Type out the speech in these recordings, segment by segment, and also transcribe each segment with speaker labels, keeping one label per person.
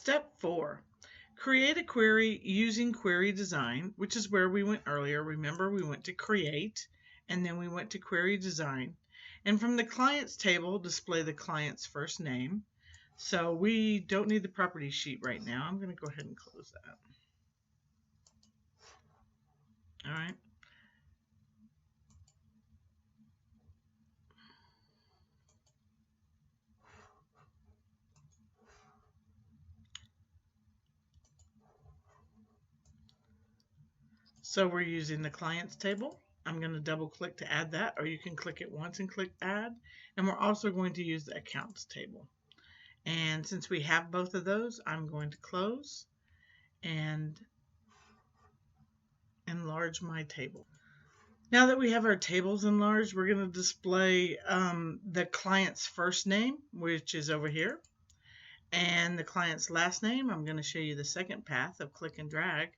Speaker 1: Step 4. Create a query using query design, which is where we went earlier. Remember, we went to create, and then we went to query design. And from the clients table, display the client's first name. So we don't need the property sheet right now. I'm going to go ahead and close that. All right. So we're using the clients table. I'm going to double click to add that, or you can click it once and click add. And we're also going to use the accounts table. And since we have both of those, I'm going to close and enlarge my table. Now that we have our tables enlarged, we're going to display the client's first name, which is over here, and the client's last name. I'm going to show you the second path of click and drag.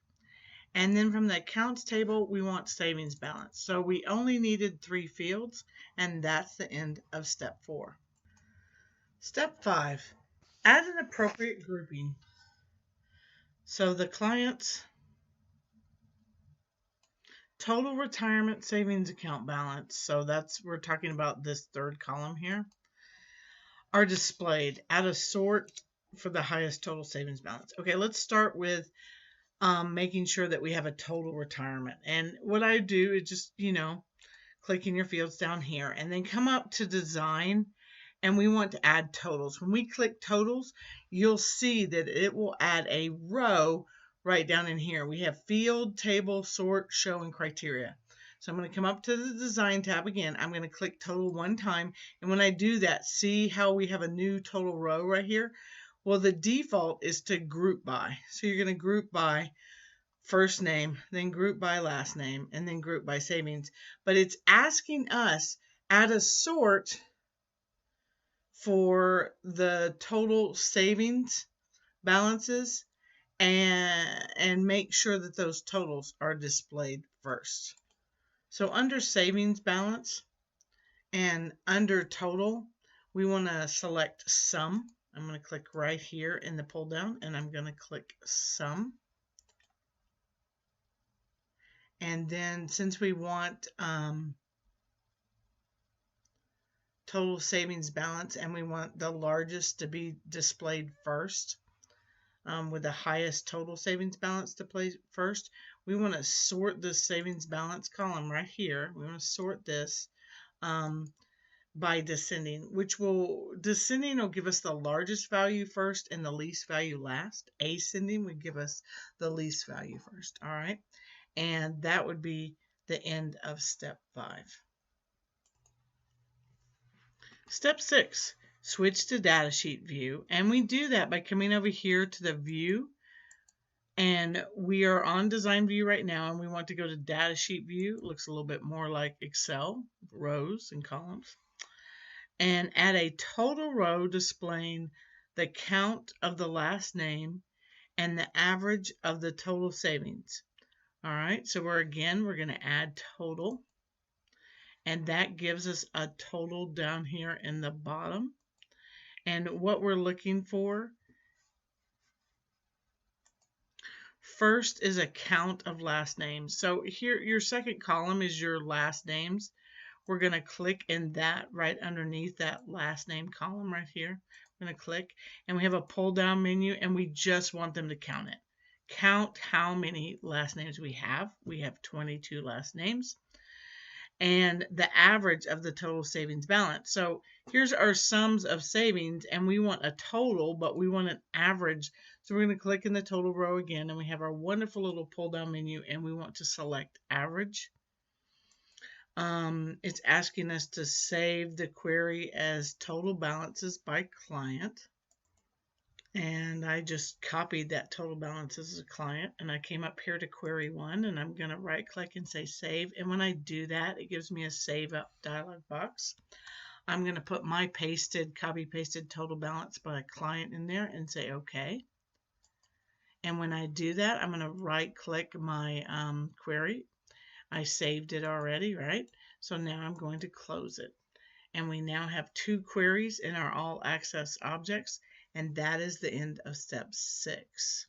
Speaker 1: And then from the accounts table, we want savings balance. So we only needed 3 fields, and that's the end of step 4. Step 5, add an appropriate grouping. So the client's total retirement savings account balance, so we're talking about this third column here, are displayed. Add a sort for the highest total savings balance. Okay, let's start with making sure that we have a total retirement. And what I do is just, click in your fields down here and then come up to design, and we want to add totals. When we click totals, you'll see that it will add a row right down in here. We have field, table, sort, show, and criteria. So I'm going to come up to the design tab again. I'm going to click total one time. And when I do that, see how we have a new total row right here? Well, the default is to group by. So you're going to group by first name, then group by last name, and then group by savings. But it's asking us add a sort for the total savings balances and make sure that those totals are displayed first. So under savings balance and under total, we want to select sum. I'm going to click right here in the pull down, and I'm going to click sum. And then since we want total savings balance and we want the largest to be displayed first, with the highest total savings balance to play first, we want to sort the savings balance column right here. We want to sort this by descending, descending will give us the largest value first and the least value last. Ascending would give us the least value first. All right, and that would be the end of step 5. Step 6, switch to datasheet view, and we do that by coming over here to the view, and we are on design view right now, and we want to go to datasheet view. It looks a little bit more like Excel, rows and columns, and add a total row displaying the count of the last name and the average of the total savings. All right, so we're going to add total, and that gives us a total down here in the bottom. And what we're looking for first is a count of last names. So here, your second column is your last names. We're going to click in that right underneath that last name column right here. We're going to click, and we have a pull down menu, and we just want them to count it. Count how many last names we have. We have 22 last names. And the average of the total savings balance. So here's our sums of savings, and we want a total, but we want an average. So we're going to click in the total row again, and we have our wonderful little pull down menu, and we want to select average. It's asking us to save the query as total balances by client. And I just copied that total balance as a client, and I came up here to query 1, and I'm going to right click and say save. And when I do that, it gives me a save up dialog box. I'm going to put my copy pasted total balance by client in there and say OK. And when I do that, I'm going to right click my query. I saved it already, right? So now I'm going to close it. And we now have 2 queries in our all access objects. And that is the end of step 6.